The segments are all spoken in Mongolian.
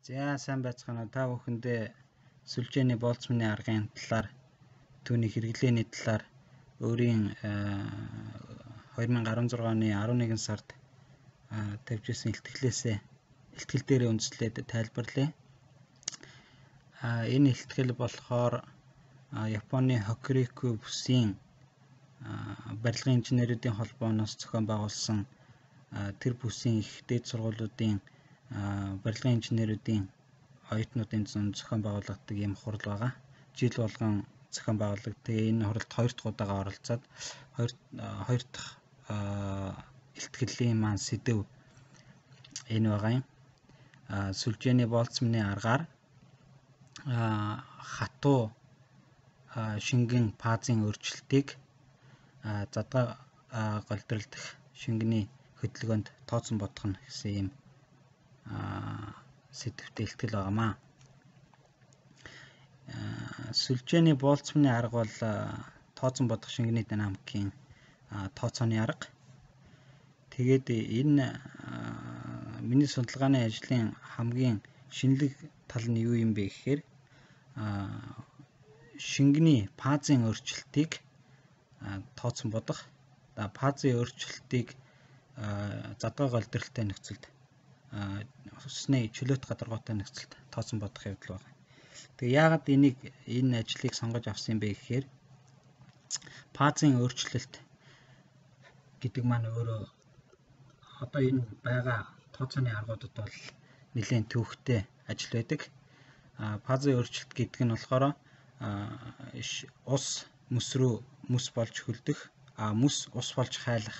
За сайн байцгаана уу та бүхэндээ сүлжээний болцмны аргын талаар түүний хэрэглээний талаар өөрийн 2016 оны 11 сард тавьжсэн илтгэл дээрээ үндэслээд тайлбарлая. Энэ илтгэл болохоор Японы Hokuriku бүсийн барилгын инженеруудын холбооноос зохион байгуулсан тэр бүсийн их дээд сургуулиудын барилгын инженеруудын оюутнуудын зохион байгуулагддаг ийм хурал байгаа. Жил болгон зохион байгуулагддаг. Тэгээ энэ хуралд 2 дахь удаага оролцоод 2 дахь илтгэлийн маань сэдэв энэ байгаа юм. Сүлжээний болцмны аргаар хатуу шингэн фазын өөрчлөлтийг задгаа голдролдох шингэний хөдөлгөөнд тооцон бодох нь гэсэн ийм сэдвтэй илтгэл байгаамаа. Сүлжээний болцмны арга бол тооцон бодох шингэний динамикийн тооцооны арга. Тэгээд энэ миний судалгааны ажлын хамгийн шинэлэг тал нь юу юм бэ гэхээр шингэний фазын өөрчлөлтийг тооцон бодох. Фазын өөрчлөлтийг задгаа голдролтой нөхцөлд усны чөлөөт гадаргуутай нөхцөлд тооцон бодох явдал байна. Тэгээ яагаад энэ ажлыг сонгож авсан бэ гэхээр фазын өөрчлөлт гэдэг маань өөрөө одоо энэ байгаа тооцооны аргуудад бол нэлээд төвөгтэй ажил байдаг. Фазын өөрчлөлт гэдэг нь болохоор ус мөс рүү мөс болж хөлдөх, мөс ус болж хайлах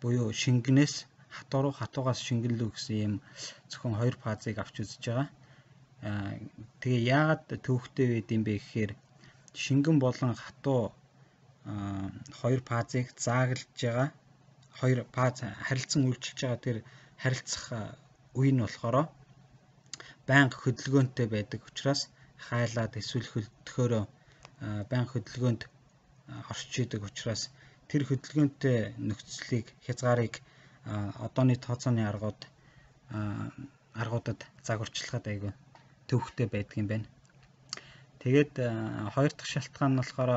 буюу шингэнээс хатуугаас шингэн рүү гэсэн ийм зөвхөн 2 фазыг авч үзэж байгаа. Тэгээ яагаад төвөгтэй байд юм бэ гэхээр шингэн болон хатуу 2 фазыг зааглаж байгаа 2 фаз харилцан үйлчилж байгаа тэр харилцах үе нь болохоор байнга хөдөлгөөнтэй байдаг учраас хайлаад эсвэл хөлдөхөөрөө байнга хөдөлгөөнд орчиж идэг учраас тэр хөдөлгөөнтэй нөхцөлийг хязгаарыг одооны тооцооны аргуудад загварчлахад айгүй төвөгтэй байдаг юм байна. Тэгээд хоёр дахь шалтгаан нь болохоор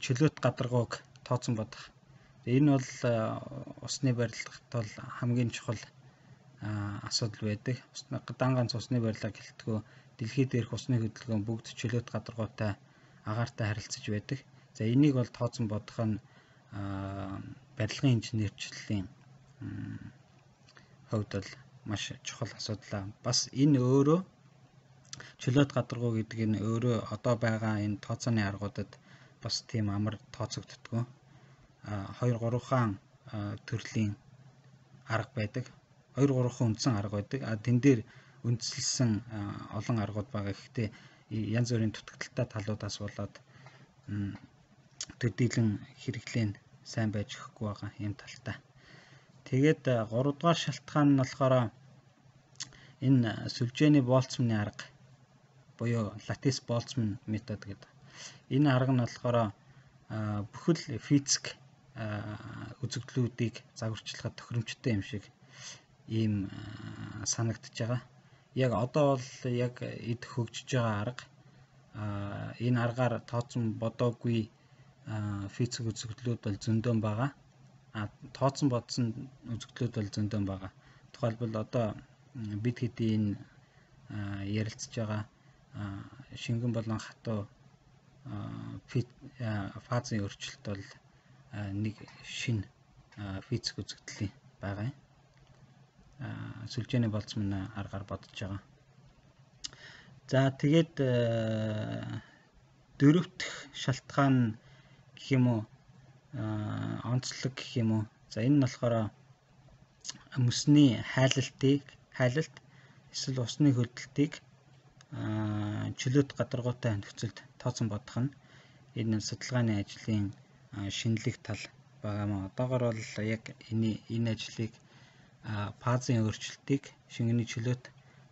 чөлөөт гадаргууг тооцон бодох. Энэ бол усны барилгад бол хамгийн чухал асуудал байдаг. Дан ганц усны барилга гэлтгөө дэлхийд дээрх усны хөдөлгөөн бүгд чөлөөт гадаргуутай агаартай харилцаж байдаг. За энийг бол тооцон бодох нь барилгын инженерчлэлийн хувьд бол маш чухал асуудал. Бас энэ өөрөө чөлөөт гадаргуу гэдэг нь өөрөө одоо байгаа энэ тооцооны аргуудад бас тийм амар тооцогддгоо. 2-3 хаан төрлийн арга байдаг. 2-3 үндсэн арга байдаг. Тэн дээр үндэслэлсэн олон аргууд байгаа. Гэхдээ янз бүрийн дутагдaltaй талуудаас болоод төдийлөн хэрэглээ нь сайн байж өгөхгүй байгаа юм талтай. Тэгээд 3 дугаар шалтгаан нь болохоор энэ сүлжээний болцмны арга буюу латис болцмн метод гэдэг. Энэ арга нь болохоор бүхэл физик үзэгдлүүдийг загварчлахад тохиромжтой юм шиг ийм санагдаж байгаа. Яг одоо бол яг эд хөгжиж байгаа арга. Энэ аргаар тооцон бодоогүй физик үзэгдлүүд бол зөндөө байгаа. Тооцон бодсон үзэгдлүүд бол зөндөө байгаа. Тухайлбал одоо бид хэдийн ярилцж байгаа шингэн болон хатуу фазын өөрчлөлт бол нэг шинэ физик үзэгдлийн байгаа юм. Сүлжээний болцмны аргаар бодож байгаа. За тэгээд дөрөвт шалтгаан гэх юм уу онцлог гэх юм уу. За энэ нь болохоор мөсний хайлалт эсвэл усны хөлдөлтийг чөлөөт гадаргуутай нөхцөлд тооцон бодох нь энэ судалгааны ажлын шинэлэг тал байгаамаа. Одоогоор бол яг энэ ажлыг фазын өөрчлөлтийг шингэний чөлөөт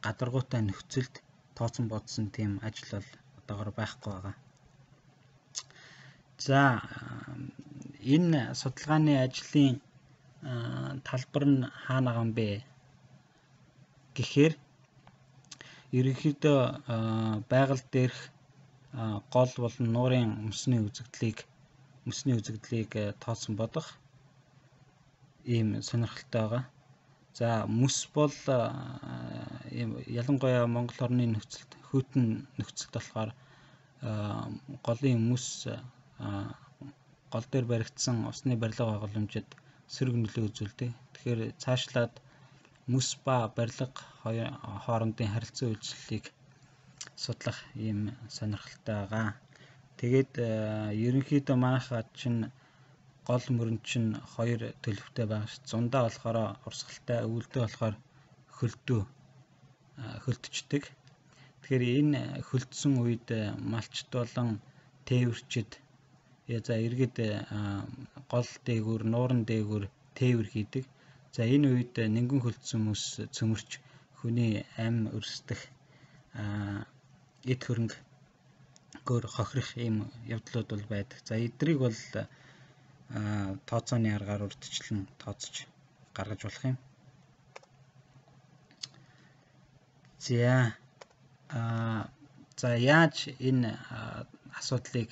гадаргуутай нөхцөлд тооцон бодсон тийм ажил бол одоогоор байхгүй байгаа. За энэ судалгааны ажлын талбар нь хаана байгаа юм бэ гэхээр ерөнхийдөө байгаль дээрх гол болон нуурын мөсний үзэгдлийг тооцсон бодох ийм сонирхолтой байгаа. За мөс бол ялангуяа Монгол орны нөхцөлд хөтөн нөхцөлд болохоор голын мөс гол дээр баригдсан усны барилга байгууламжид сөрөг нөлөө үзүүлдэг. Тэгэхээр цаашлаад мөс ба барилга хоорондын харилцан үйлчлэлийг судлах ийм сонирхолтой байгаа. Тэгээд ерөнхийдөө манайхаа чинь гол мөрөн чинь хоёр төлөвтэй байгаа шүү. Зундаа болохоор урсгалтай, өвөлдөө болохоор хөлтчдөг. Тэгэхээр энэ хөлдсөн үед малчд болон тээвэрчид за иргэд гол дээгүүр, нууран дээгүүр тээвэр хийдэг. За энэ үед нингэн хөлдсөн мөс цөмөрч хүний ам өрсдөх эд хөрөнгөөр хохирох ийм явдлууд бол байдаг. За эдрийг бол тооцооны аргаар урьдчилан тооцож гаргаж болох юм. За яаж энэ асуудлыг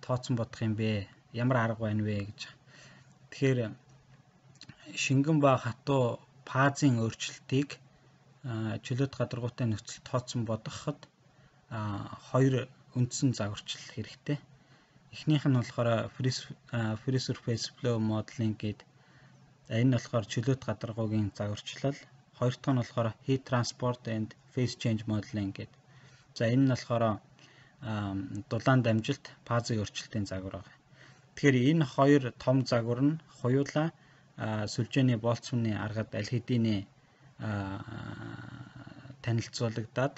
тооцсон бодох юм бэ? Ямар арга байна вэ гэж. Тэгэхээр шингэн ба хатуу фазын өөрчлөлтийг чөлөөт гадаргуутай нөхцөлд тооцсон бодоход хоёр үндсэн загварчил хэрэгтэй. Эхнийх нь болохоор free surface flow modeling гэдэг. Энэ нь болохоор чөлөөт гадаргуугийн загварчлал. Хоёр дахь нь болохоор heat transport and phase change modeling гэдэг. За энэ нь болохоор дулаан дамжилт, фазын өөрчлөлтийн загвар байгаа. Тэгэхээр энэ хоёр том загвар нь хоёулаа сүлжээний болцсоны аргад аль хэдийн танилцуулагдаад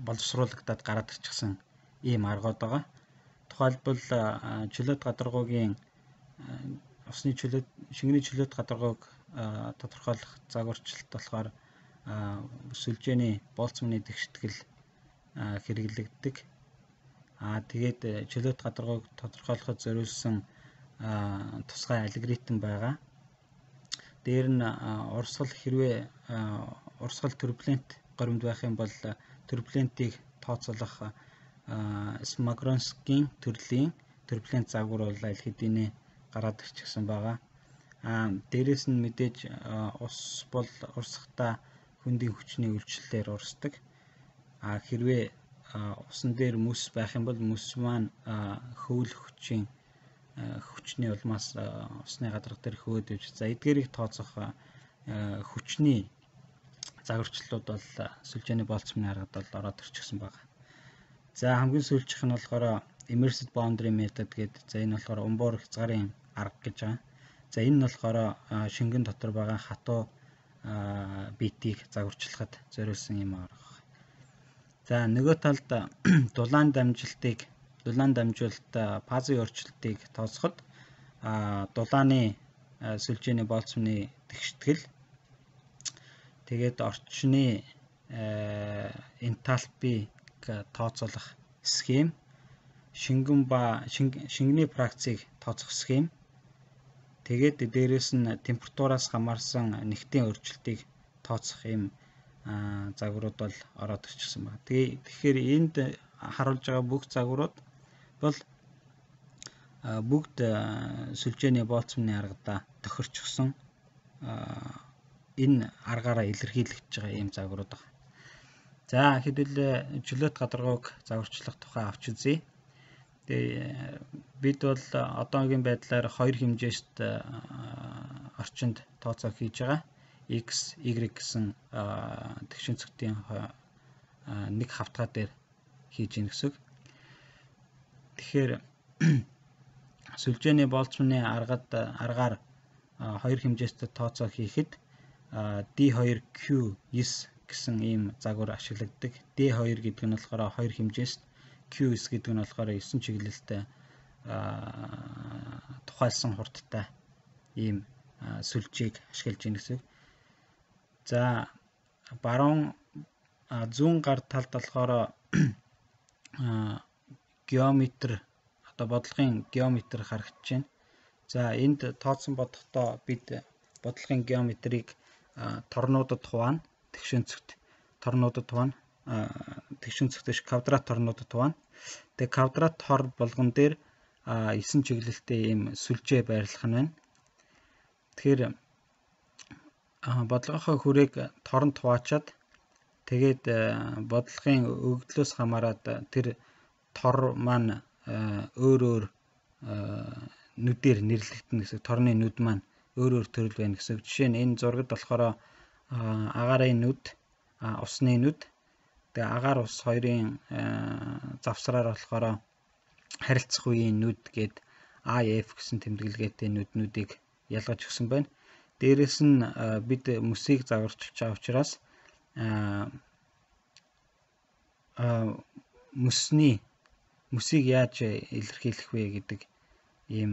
боловсруулагдаад гараад ирчихсэн ийм аргууд байгаа. Тухайлбал чөлөөт гадаргуугийн шингэний чөлөөт гадаргууг тодорхойлох загварчлалт болохоор сүлжээний болцсоны тэгштгэл хэрэглэгддэг. Тэгээд чөлөөт гадаргууг тодорхойлоход зориулсан тусгай алгоритм байгаа. Дээр нь урсгал турбулент горимд байх юм бол турбулентийг тооцоолох Smagronskiy төрлийн турбулент загвар бол аль хэдийн гараад ирчихсэн байгаа. Дээрээс нь мэдээж ус бол урсгахдаа хөндийн хүчний үйлчлэлээр урсдаг. Хэрвээ усан дээр мөс байх юм бол мөс маань хөвөл хүчний улмаас усны гадарга дээр хөвөөд ивж. За эдгээрийг тооцох хүчний загварчлалууд бол сүлжээний болцсоны аргад бол ороод ирчихсэн байна. За хамгийн сүүлчийнх нь болохоор immersive boundary method гэдэг. За энэ болохоор умбуур хязгаарын арга гэж байгаа. За энэ нь болохоор шингэн дотор байгаа хатуу биетийг загварчлахад зориулсан юм арга. За нөгөө талд дулаан дамжуулалт фазын өөрчлөлтийг тооцоход дулааны сүлжээний болцсоны тэгштгэл, тэгээд орчны энтальпиг тооцоолох схем, шингэний фракцийг тооцох схем, тэгээд дээрээс нь температураас хамаарсан нэгтийн өөрчлөлтийг тооцох юм загварууд бол ороод ирчихсэн байна. Тэгэхээр энд харуулж байгаа бүх загварууд бол бүгд сүлжээний болцсоны аргадаа тохирчихсон энэ аргаараа илэрхийлэгдэж байгаа ийм загварууд байна. За хэдүүлээ чөлөөт гадаргууг загварчлах тухай авч үзье. Бид бол одоогийн байдлаар хоёр хэмжээст орчинд тооцоо хийж байгаа. X, Y гэсэн тэгшин цогтын нэг хавтгай дээр хийж ийн гэсэн. Тэгэхээр сүлжээний болцсоны аргаар хоёр хэмжээст тооцоо хийхэд D2Q9 гэсэн ийм загвар ашиглагддаг. D2 гэдэг нь болохоор хоёр хэмжээст, Q9 гэдэг нь болохоор 9 чиглэлтэй тухайлсан хурдтай ийм сүлжээг ашиглаж ийн гэсэн. За баруун зүүн гар талд болохоор геометр, одоо бодлогын геометр харагдаж байна. За энд тооцсон бодохдоо бид бодлогын геометрийг торнуудад хуваана. Тэгшин цогт торнуудад тувна. Тэгшин цогтөш квадрат торнуудад тувна. Тэгээ квадрат тор болгон дээр 9 чиглэлтэй ийм сүлжээ байрлах нь байна. Тэгэхээр бодлогынхоо хүрээг торонд хуваачаад тэгээд бодлогын өгөгдлөөс хамаарат тэр тор маань өөр нүдээр нэрлэгдэнэ гэсэн. Торны нүд маань өөр төрөл байна гэсэн. Жишээ нь энэ зурагт болохоор агаарын нүд, усны нүд. Тэгээ агаар ус хоёрын завсраар болохоор харилцах үеийн нүд гээд IF гэсэн тэмдэглэгээтэй нүднүүдийг ялгаж өгсөн байна. Дээрээс нь бид мөсийг загварчилж байгаа учраас мөсийг яаж илэрхийлэх вэ гэдэг ийм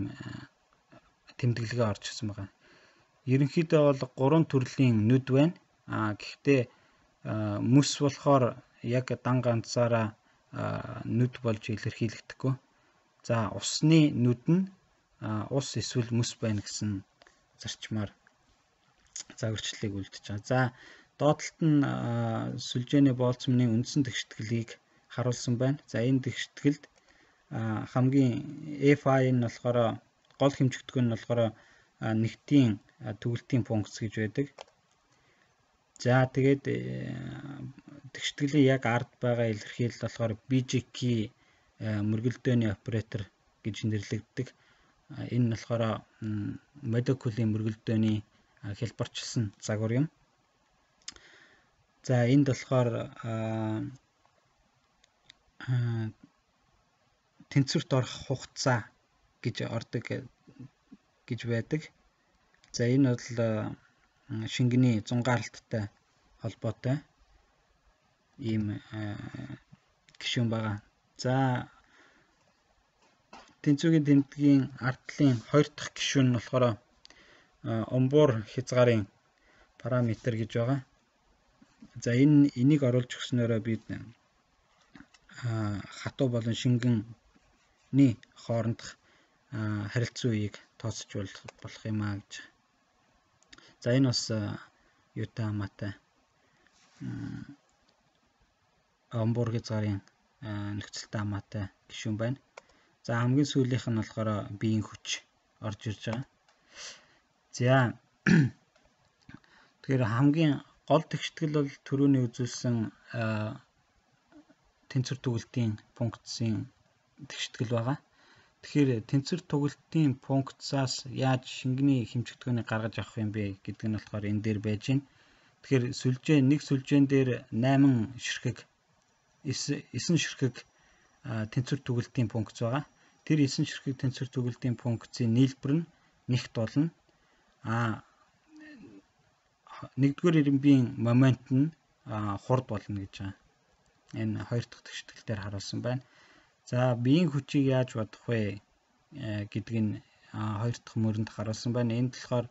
тэмдэглэгээ орж ирсэн байна. Ерөнхийдөө бол 3 төрлийн нүд байна. Гэхдээ мөс болохоор яг дан ганцаараа нүд болж илэрхийлэгдэхгүй. За усны нүд нь ус эсвэл мөс байна гэсэн зарчмаар загварчлалыг үлдэж байгаа. За доотлолт нь сүлжээний бооцмны үндсэн тэгшитгэлийг харуулсан байна. За энэ тэгшитгэлд хамгийн FI нь болохоор гол хэмжигдэхүүн нь болохоор нэгтийн түгэлтийн функц гэж байдаг. За тэгээд тэгшитгэлийн яг ард байгаа илэрхийлэл болохоор BJK мөргөлдөөний оператор гэж нэрлэгддэг. Энэ нь болохоор молекулын мөргөлдөөний хялбарчилсан загвар юм. За энд болохоор тэнцвэрт орох хугацаа гэж ордог гэж байдаг. За энэ бол шингэний зунгаалттай холбоотой ийм гишүүн байгаа. За тэнцвэрийн тэмдгийн ардлын 2 дахь гишүүн нь болохоор умбуур хязгаарын параметр гэж байгаа. За энийг оруулж өгснөөрөө бид хатуу болон шингэний хоорондох харилцан үеийг тооцож болох юм аа гэж. За энэ бас юутай хамаатай умбуур хязгаарын нөхцөлтэй хамаатай гишүүн байна. За хамгийн сүүлийнх нь болохоор биеийн хүч орж ирж байгаа. За тэгэхээр хамгийн гол тэгшитгэл бол түрүүний үзүүлсэн тэнцвэр түгэлтийн функцийн тэгшитгэл байгаа. Тэгэхээр тэнцвэр түгэлтийн функцаас яаж шингэний хэмжигдэхүүнийг гаргаж авах юм бэ гэдэг нь болохоор энэ дээр байж байна. Тэгэхээр нэг сүлжээн дээр 8 ширхэг 9 ширхэг тэнцвэр түгэлтийн функц байгаа. Тэр 9 ширхэг тэнцвэр түгэлтийн функцийн нийлбэр нь нэгт болно. Нэгдүгээр ирэмбийн момент нь хурд болно гэж байгаа. Энэ 2 дахь тэгшитгэлээр харуулсан байна. За биеийн хүчийг яаж бодох вэ гэдгийг нь 2 дахь мөрөнд харуулсан байна. Энд болохоор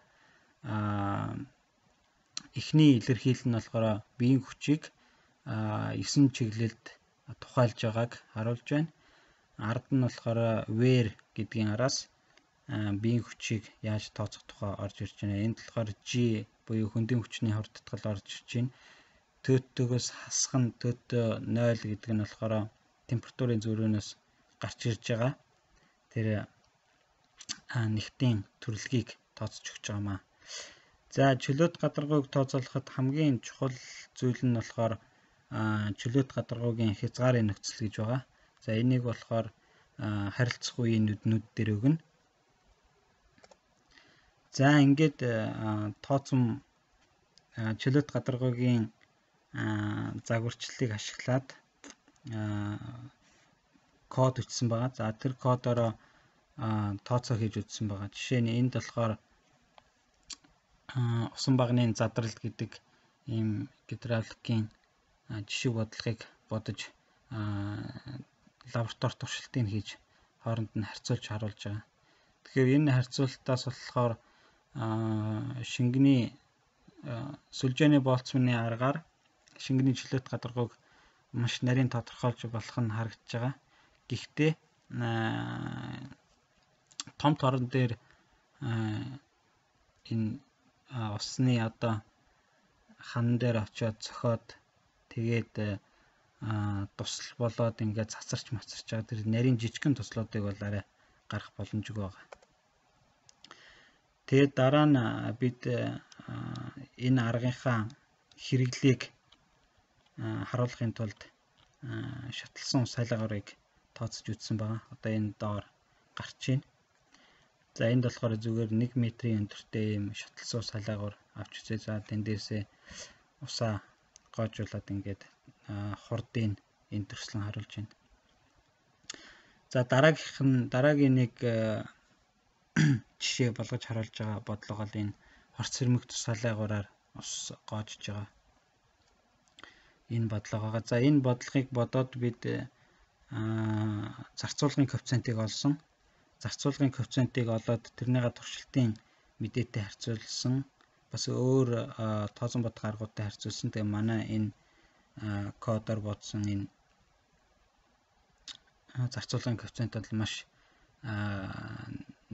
эхний илэрхийлэл нь болохоор биеийн хүчийг 9 чиглэлд тухайлж байгааг харуулж байна. Ард нь болохоор wear гэдгийн араас биеийн хүчийг яаж тооцох тухай орж ирж байна. Энд болохоор G буюу хөндийн хүчний хордтгол орж ирж байна. Төөтөөгөөс хасах нь төөтөө 0 гэдэг нь болохоор температурын зөрүүнөөс гарч ирж байгаа. Тэр нэгтийн төрөлхийг тооцож өгч байгаамаа. За чөлөөт гадаргууг тооцоолоход хамгийн чухал зүйл нь болохоор чөлөөт гадаргуугийн хязгаарын нөхцөл гэж байгаа. За энийг болохоор харилцах үеийн нүднүүд дээр өгнө. За ингээд тооцсон чөлөөт гадаргуугийн загварчлалыг ашиглаад код бичсэн байгаа. За тэр кодороо тооцоо хийж үзсэн байгаа. Жишээ нь энд болохоор усан багны задралт гэдэг ийм гидравликийн жишг бодлогыг бодож лаборатори туршилтыг хийж хооронд нь харьцуулж харуулж байгаа. Тэгэхээр энэ харьцуулалтаас болохоор шингэний сүлжээний болцмны аргаар шингэний чөлөөт гадаргууг маш нарийн тодорхойлж болох нь харагдаж байгаа. Гэхдээ том торон дээр энэ усны одоо хан дээр очиод цохоод Тэгээд тусал болоод ингээд цацарч мацарч байгаа тэр нарийн жижигхэн туслуудыг бол арай гарах боломжгүй байгаа. Тэгээд дараа нь бид энэ аргынхаа хэрэглийг харуулахын тулд шаталсан ус хайлгаарыг тооцож үзсэн байгаа. Одоо энэ доор гарч байна. За энд болохоор зүгээр 1 метрийн өндөртэй ийм шаталсан ус хайлгаар авч үзье. За тэндээсээ усаа гоожуулаад ингээд хурдын энэ төрслөн харуулж байна. За дараагийн нэг жишээ болгож харуулж байгаа бодлого бол энэ хорц хэрмэг тус хайлгаараар ус гоожж байгаа. Энэ бодлогоо. За энэ бодлогыг бодоод бид зарцуулгын коэффициентийг олсон. Зарцуулгын коэффициентийг олоод тэрнийга туршилтын мэдээтэй харьцуулсан. Бас өөр тооцон бодох аргуудтай харьцуулсан. Тэгээ манай энэ кодоор бодсон энэ зарцуулгын коэффициент бол маш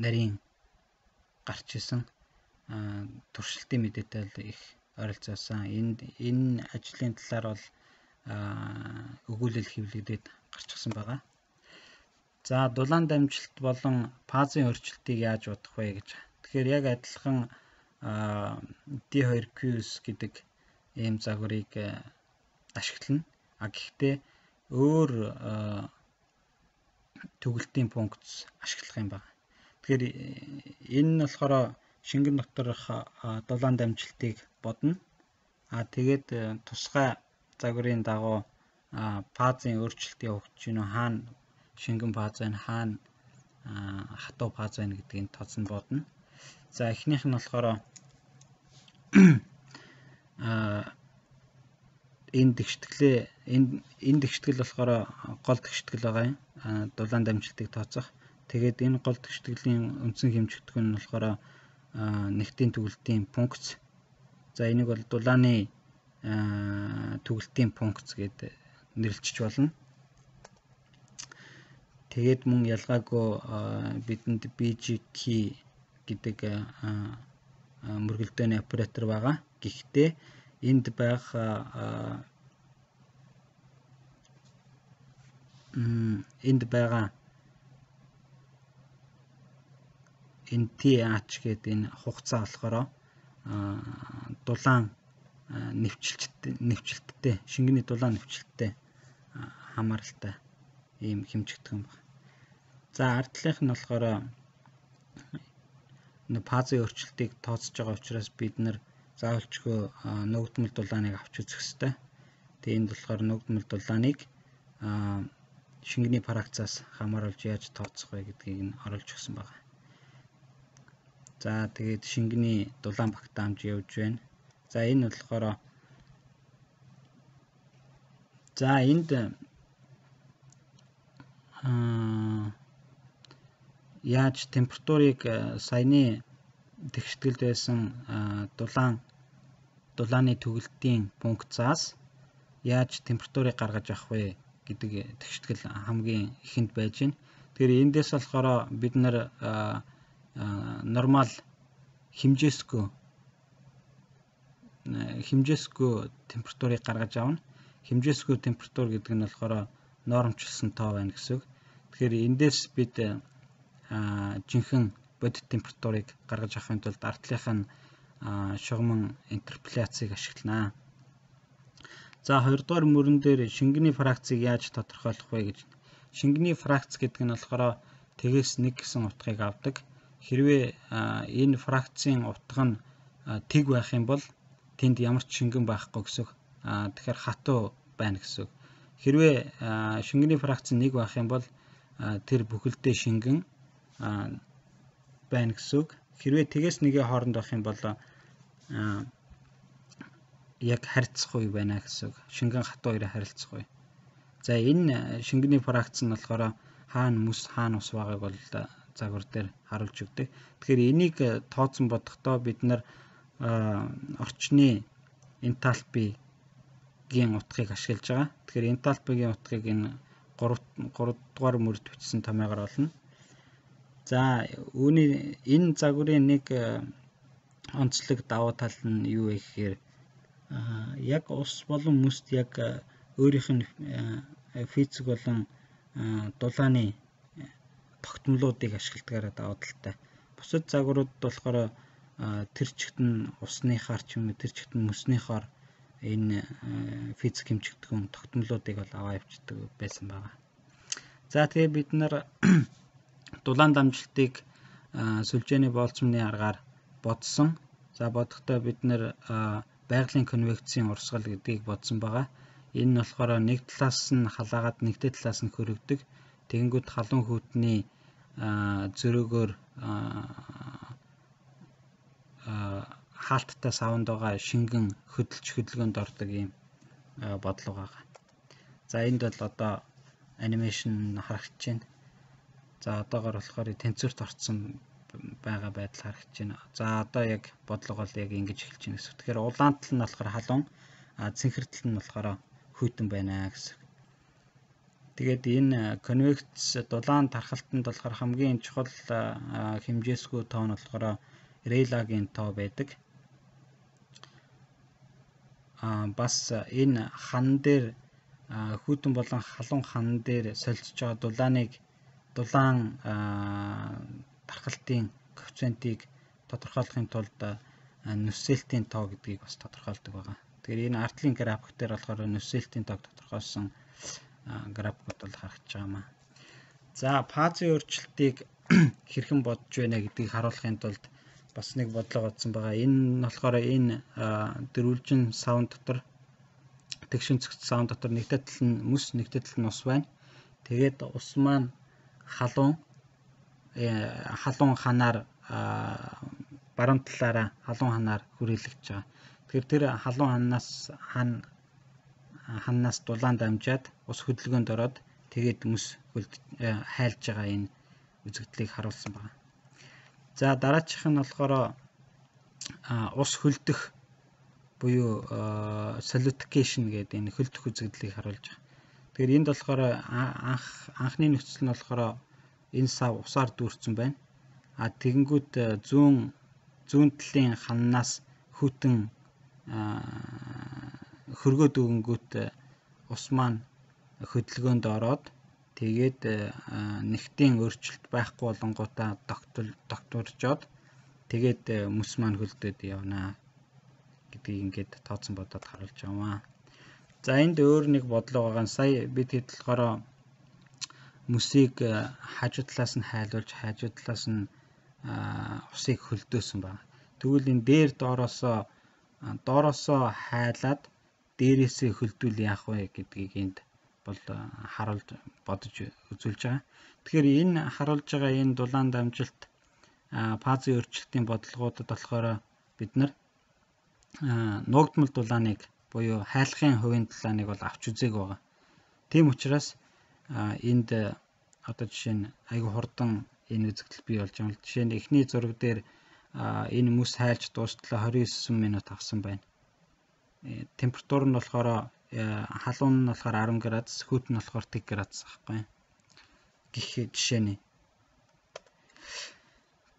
нарийн гарч исэн. Туршилтын мэдээтэй их ойролцоолсон. Энэ ажлын талаар бол өгүүлэл хэвлэгдээд гарчихсан байгаа. За дулаан дамжилт болон фазын өөрчлөлтийг яаж бодох вэ гэж. Тэгэхээр яг адилхан D2Qs гэдэг ийм загварыг ашиглана. Гэхдээ өөр төгөлтийн функц ашиглах юм байна. Тэгэхээр энэ нь болохоор шингэн доторх дулаан дамжилтыг бодно. Тэгээд тусгай загварын дагуу фазын өөрчлөлт явагдаж гинөө хаана шингэн фаз байна, хаана хатуу фаз байна гэдгийг тооцон бодно. За эхнийх нь болохоор энэ тэгштгэл болохоор гол тэгштгэл байгаа юм. Дулаан дамжилтыг тооцох. Тэгээд энэ гол тэгштгэлийн үндсэн хэмжигдэх нь болохоор нэгтийн төгөлтийн функц. За энийг бол дулааны төгөлтийн функц гэдэг нэрлэж болно. Тэгээд мөн ялгаагүй бидэнд BGK гэдэг мөргөлдөөний оператор байгаа. Гэхдээ энд байх NTH гэдэг энэ хугацаа болохоор дулаан нэвчлэлттэй, шингэний дулаан нэвчлэлттэй хамааралтай ийм хэмжигдэх юм байна. За ард талынх нь болохоор фазын өөрчлөлтийг тооцож байгаа учраас бид нэр заавалчгүй нөгдмөл дулааныг авч үзэх ёстой. Тэгээ энд болохоор нөгдмөл дулааныг шингэний фракцаас хамааруулж яаж тооцох вэ гэдгийг нь оруулж өгсөн байна. За тэгээд шингэний дулаан багтаамж явж байна. За энэ болохоор энд яаж температурыг саяны тэгшгэлд байсан дулааны төгөлтийн функцаас яаж температурыг гаргаж авах вэ гэдэг тэгштгэл хамгийн ихэнд байж байна. Тэгэхээр эндээс болохоор бид нар нормал хэмжээсгүй температурыг гаргаж авна. Хэмжээсгүй температур гэдэг нь болохоор нормчлсон тоо байна гэсэн үг. Тэгэхээр эндээс бид жинхэнэ бодит температурыг гаргаж авахын тулд ард талынх нь шугамн интерполяцийг ашиглана. За хоёрдугаар мөрөн дээр шингэний фракцыг яаж тодорхойлох вэ гэж. Шингэний фракц гэдэг нь болохоор тэгээс 1 гэсэн утгыг авдаг. Хэрвээ энэ фракцын утга нь тэг байх юм бол тэнд ямар ч шингэн байхгүй гэсэн үг. Тэгэхээр хатуу байна гэсэн үг. Хэрвээ шингэний фракц 1 байх юм бол тэр бүхэлдээ шингэн байна гэсэн үг. Хэрвээ тэгээс 1-ийн хооронд байх юм бол яг харьцах үе байна гэсэн үг. Шингэн хатуу хоёроо харилцах үе. За энэ шингэний фракц нь болохоор хаана мөс хаана ус байгааг бол загвар дээр харуулж өгдөг. Тэгэхээр энийг тооцон бодохдоо бид нар орчны энтальпигийн утгыг ашиглаж байгаа. Тэгэхээр энтальпигийн утгыг энэ 3 дугаар мөрөд бичсэн томьёогоор олно. За энэ загварын нэг онцлог давуу тал нь юу вэ гэхээр яг ус болон мөст яг өөрийнх нь физик болон дулааны тогтмолуудыг ашигладаг даваа талтай. Бусад загварууд болохоор тэр чигт нь усныхаар ч юм уу тэр чигт нь мөснийхоор энэ физик хэмжигдэхүүн тогтмолуудыг бол аваа явчихдаг байсан байгаа. За тэгээ бид нар дулаан дамжилтыг сүлжээний боолцмны аргаар бодсон. За бодохдоо бид нар байгалийн конвекцийн урсгал гэдгийг бодсон байгаа. Энэ нь болохоор нэг талаас нь халаагаад нэгдээ талаас нь хөрөгдөг. Тэгэнгүүт халуун хүйтний зөрөөгөөр хаалттай савнд байгаа шингэн хөдөлгөөнд ордог юм бодлого байгаа. За энд бол одоо анимашн харагдаж байна. За одоогоор болохоор тэнцвэрт орцсон байгаа байдал харагдаж байна. За одоо яг бодлого бол яг ингэж эхэлж байна гэсэн. Тэгэхээр улаан тал нь болохоор халуун, цэнхэр тал нь болохоор хүйтэн байна гэсэн. Тэгээд энэ конвекц дулаан тархалтанд болохоор хамгийн чухал хэмжээсгүй тоо нь болохоор Rayleigh-ийн тоо байдаг. Бас энэ хан дээр хүйтэн болон халуун хан дээр солилцож байгаа дулаан тархалтын коэффициентийг тодорхойлохын тулд Нусселтийн тоо гэдгийг бас тодорхойлдог байгаа. Тэгэхээр энэ артлын график дээр болохоор Нусселтийн тоог тодорхойлсон графикууд бол харагдаж байгаамаа. За фазын өөрчлөлтийг хэрхэн бодож байна гэдгийг харуулахын тулд бас нэг бодлого бодсон байгаа. Энэ нь болохоор энэ дөрвөлжин савн дотор тэгшин цэгц савн дотор нэгдээ тал нь мөс, нэгдээ тал нь ус байна. Тэгээд ус маань халуун ханаар баруун талаараа халуун ханаар хүрээлэгдэж байгаа. Тэгэхээр тэр халуун ханаас дулаан дамжаад ус хөдөлгөөнд ороод тэгээд мөс хайлж байгаа энэ үзэгдлийг харуулсан байна. За дараачих нь болохоор ус хөлдөх буюу solidification гэдэг энэ хөлдөх үзэгдлийг харуулж байгаа. Тэгэхээр энд болохоор анхны нөхцөл нь болохоор энэ сав усаар дүүрсэн байна. Тэгэнгүүт зүүн талын ханнаас хүйтэн хөргөөд өгөнгүүт ус маань хөдөлгөөнд ороод тэгээд нэгтийн өөрчлөлт байхгүй болонгуудаа докторжоод тэгээд мөс маань хөлдөөд явна гэдгийг ингээд тооцсон бодоод харуулж байгаамаа. За энд өөр нэг бодлого байгаа. Сая бид хэлэхээр мөсийг хажуу талаас нь хайлуулж хажуу талаас нь усыг хөлдөөсөн байна. Тэгвэл энэ дээр доороосоо хайлаад дээрээсээ хөлдүүл яах вэ гэдгийг энд бол харуулж бодож үзүүлж байгаа. Тэгэхээр энэ харуулж байгаа энэ дулаан дамжилт фазын өөрчлөлтийн бодлогуудад болохоор бид нар нуугдмал дулааныг буюу хайлахын хувийн дулааныг бол авч үзээг байгаа. Тийм учраас энд одоо жишээ нь айгүй хурдан энэ үзэгдэл бий болж байгаа юм л. Жишээ нь эхний зураг дээр энэ мөс хайлж дуустлаа 29 минут авсан байна. Температур нь болохоор халуун нь болохоор 10 градус, хүйтэн нь болохоор 1 градус байхгүй гэх жишээний.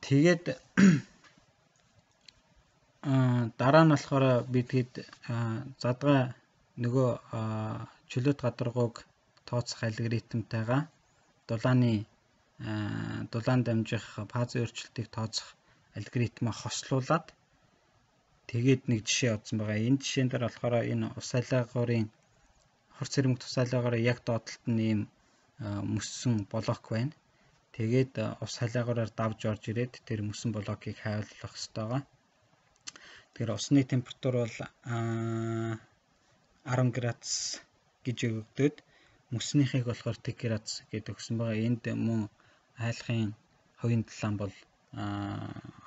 Тэгээд дараа нь болохоор бид задгай нөгөө чөлөөт гадаргууг тооцох алгоритмтайгаа дулаан дамжих фазын өөрчлөлтийг тооцох алгоритмаа хослуулад тэгээд нэг жишээ олсон байгаа. Энэ жишээн дээр болохоор энэ ус алгорын хурц хэрмэг тус алгорын яг доотлолт нь ийм мөссөн блок байна. Тэгээд ус халиагаараар давж орж ирээд тэр мөсөн блокийг хайлуулах хэрэгтэй байгаа. Тэгэхээр усны температур бол 10 градус гэж өгөгдөөд мөснийхийг болохоор 1 градус гэдэг өгсөн байгаа. Энд мөн хайлахын хувийн дулаан бол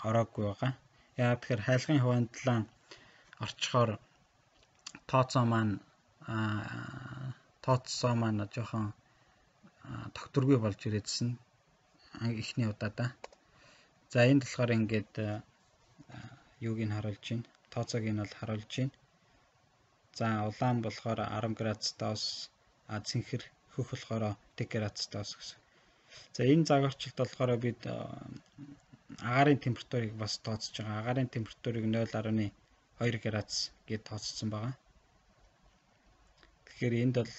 ороогүй байгаа. Яагаад тэгэхээр хайлахын хувийн дулаан орчхоор тооцоо маань жоохон тогтворгүй болж ирээдсэн эхний удаадаа. За энд болохоор ингээд юуг нь харуулж байна. Тооцоог нь бол харуулж байна. За улаан болохоор 10 градустаас цэнхэр хөх болохоор 1 градустаас гэсэн. За энэ загварчлалт болохоор бид агаарын температурыг бас тооцож байгаа. Агаарын температурыг 0.1 2 градус гэж тооцсон байгаа. Тэгэхээр энд бол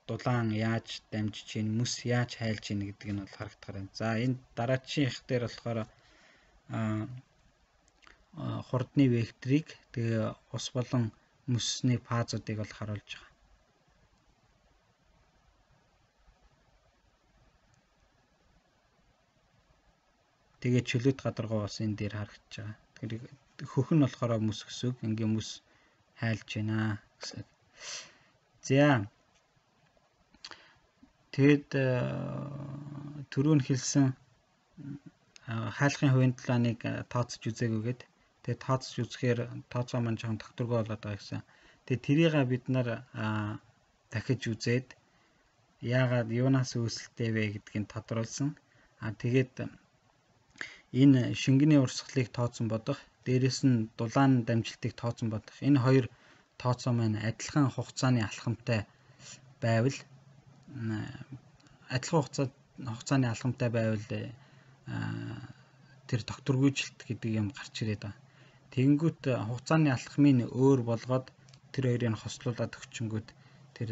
дулаан яаж дамжиж ийн, мөс яаж хайлж ийн гэдэг нь бол харагдах юм. За энэ дараачихийнх дээр болохоор хурдны векторыг тэгээ ус болон мөсний фазуудыг бол харуулж байгаа. Тэгээ чөлөөт гадаргуу бас энэ дээр харагдаж байгаа. Тэгэхээр хөх нь болохоор мөс гэсэн үг. Ингийн мөс хайлж байна гэсэн. За. Тэгэд түрүүн хэлсэн хайлахын хувийн талааныг тооцож үзээгүйгээд тэгээ тооцож үзэхээр тооцоо маань жоохон тогтворгүй болоод байгаа гэсэн. Тэгээ тэрийг бид нар дахиж үзээд яагаад юунаас үүсэлтэй вэ гэдгийг тодруулсан. Тэгээд энэ шингэний урсгалыг тооцсон бодох, дээрэс нь дулаан дамжилтыг тооцсон бодох. Энэ хоёр тооцоо маань адилхан хугацааны алхамтай байвал тэр тогтворгүйжилт гэдэг юм гарч ирээд байгаа. Тэгэнгүүт хугацааны алхмыг өөр болгоод тэр хоёрыг хослуулаад өгчөнгүүт тэр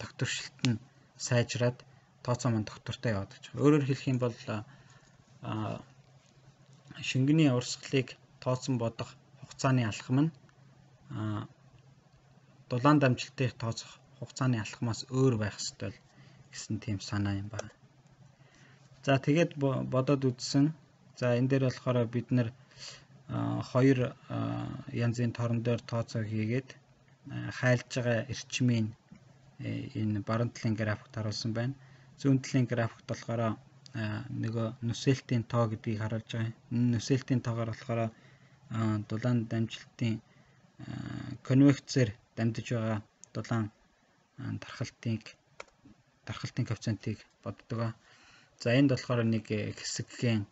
тогтворшилт нь сайжраад тооцоо маань доктортой яваад гэж. Өөрөөр хэлэх юм бол шингэний урсгалыг тооцсон бодох хугацааны алхам нь дулаан дамжилтыг тооцох хугацааны алхмаас өөр байх ёстой гэсэн тийм санаа юм байна. За тэгээд бодоод үзсэн. За энэ дээр болохоор бид нэр хоёр янзын торон дээр тооцоо хийгээд хайлж байгаа эрчмийн энэ баруун талын графикт харуулсан байна. Зүүн талын графикт болохоор нөгөө нүсэлтийн тоо гэдгийг харуулж байгаа. Энэ нүсэлтийн тоогоор болохоор дулаан дамжилтын конвекцээр дамжиж байгаа дулаан тархалтын коэффициентийг боддог. За энд болохоор нэг хэсгийн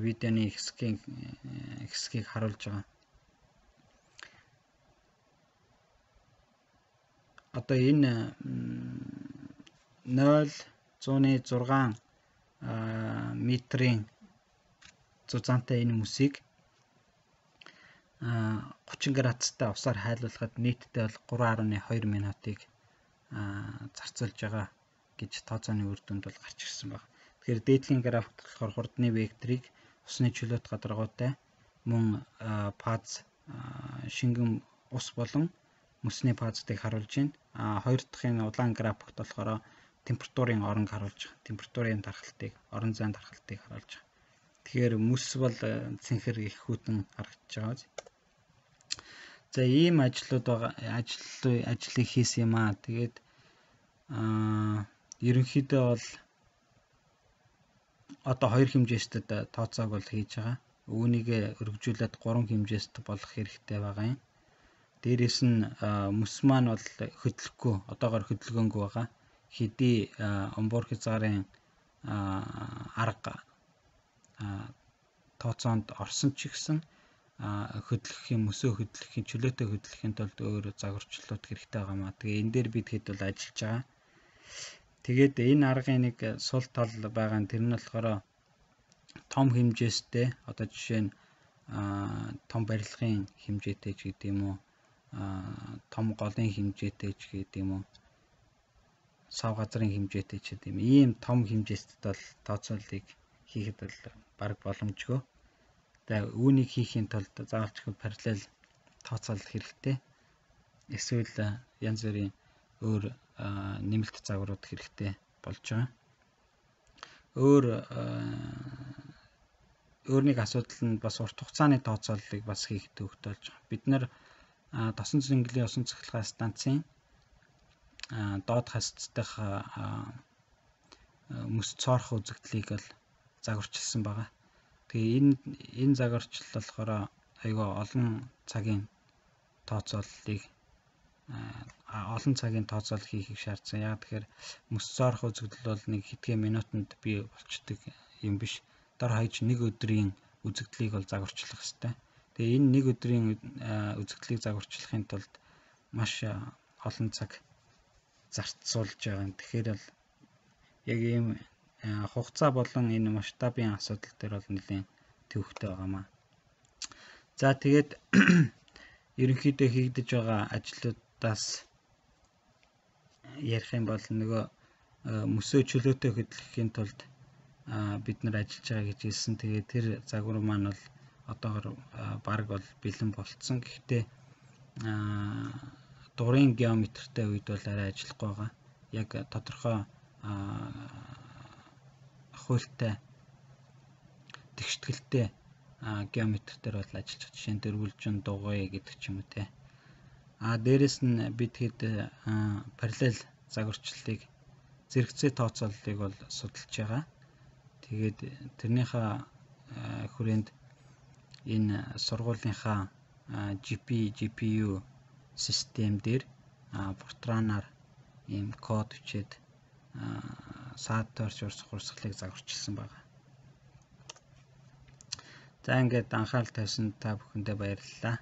видеоны хэсгийг харуулж байгаа. Одоо энэ 0.106 метрийн зузаантай энэ мөсийг 30 градустай усаар хайлуулахад нийтдээ бол 3.2 минутыг зарцуулж байгаа гэж тооцооны үр дүнд бол гарч ирсэн байна. Тэгэхээр дээдлийн графикт болохоор хурдны векторыг усны чөлөөт гадаргуутай мөн фаз шингэн ус болон мөсний фазыг харуулж байна. Хоёр дахь улаан графикт болохоор температурын оронг харуулж байгаа. Температурын тархалтыг, орон зайн тархалтыг харуулж байгаа. Тэгэхээр мөс бол цэнхэр их хүйтэн харагдаж байгаа. За ийм ажлыг хийсэн юм аа. Тэгээд ерөнхийдөө бол одоо хоёр хэмжээстэд тооцоог бол хийж байгаа. Үүнийг өргөжүүлээд 3 хэмжээст болгох хэрэгтэй байгаа юм. Дээрээс нь мөс маань бол хөдлөхгүй, одоогоор хөдөлгөөнгүй байгаа. Хэдий умбур хязгаарын арга тооцоонд орсон ч гэсэн мөсөө хөдлөхийн, чөлөөтэй хөдлөхийн тулд өөр загварчлалууд хэрэгтэй байгаа маа. Тэгээ энэ дээр бид хэд бол ажиллаж байгаа. Тэгээд энэ аргын нэг сул тал байгаа нь тэр нь болохоор том хэмжээстэй, одоо жишээ нь том барилгын хэмжээтэй ч гэдэг юм уу, том голын хэмжээтэй ч гэдэг юм уу, сав газрын хэмжээтэй ч гэдэг юм. Ийм том хэмжээстэд бол тооцоолыг хийхэд бол бараг боломжгүй. Тэгээ үүнийг хийхийн тулд заавалчгүй параллел тооцоолох хэрэгтэй. Эсвэл янз бүрийн өөр нэмэлт загварууд хэрэгтэй болж байгаа. Өөр нэг асуудал нь бас урт хугацааны тооцооллыг бас хийх төвөгтэй болж байгаа. Бид нар тосон цэнглийн усан цахилгаан станцын доод хасцдах мөс цоорох үзэгдлийг бол загварчилсан байгаа. Тэгээ энэ загварчил болохоор айгаа олон цагийн тооцооллыг хийхийг шаардсан. Яг тэгэхээр мөс цоорох үзэгдэл бол нэг хэдхэн минутанд бий болчдөг юм биш. Дор хаяж нэг өдрийн үзэгдлийг бол загварчлах хэрэгтэй. Тэгээ энэ нэг өдрийн үзэгдлийг загварчлахын тулд маш олон цаг зарцуулж байгаа. Тэгэхээр бол яг ийм хугацаа болон энэ масштабын асуудал дээр бол нэлийн төвхтэй байгаамаа. За тэгээд ерөнхийдөө хийгдэж байгаа ажлуудаас ярих юм бол нөгөө мөсөө чөлөөтэй хөдлөхийн тулд бид нар ажиллаж байгаа гэж хэлсэн. Тэгээд тэр загвар маань бол одоогор баг бол бэлэн болцсон. Гэхдээ дурын геометртэй үед бол арай ажиллахгүй байгаа. Яг тодорхой хуультай тэгшгэлтэй геометр дээр бол ажиллаж байгаа. Жишээ нь дөрвөлжин дугуй гэдэг ч юм уу те. Дээрэс нь бид хэд параллел загварчлалыг зэрэгцээ тооцооллыг бол судалж байгаа. Тэгээд тэрнийхээ хүрээнд энэ сургуулийнхаа GPU систем дээр Fortran-аар ийм код бичээд саатарч урсгалыг загварчилсан байна. За ингээд анхаарал тавьсан та бүхэндээ баярлалаа.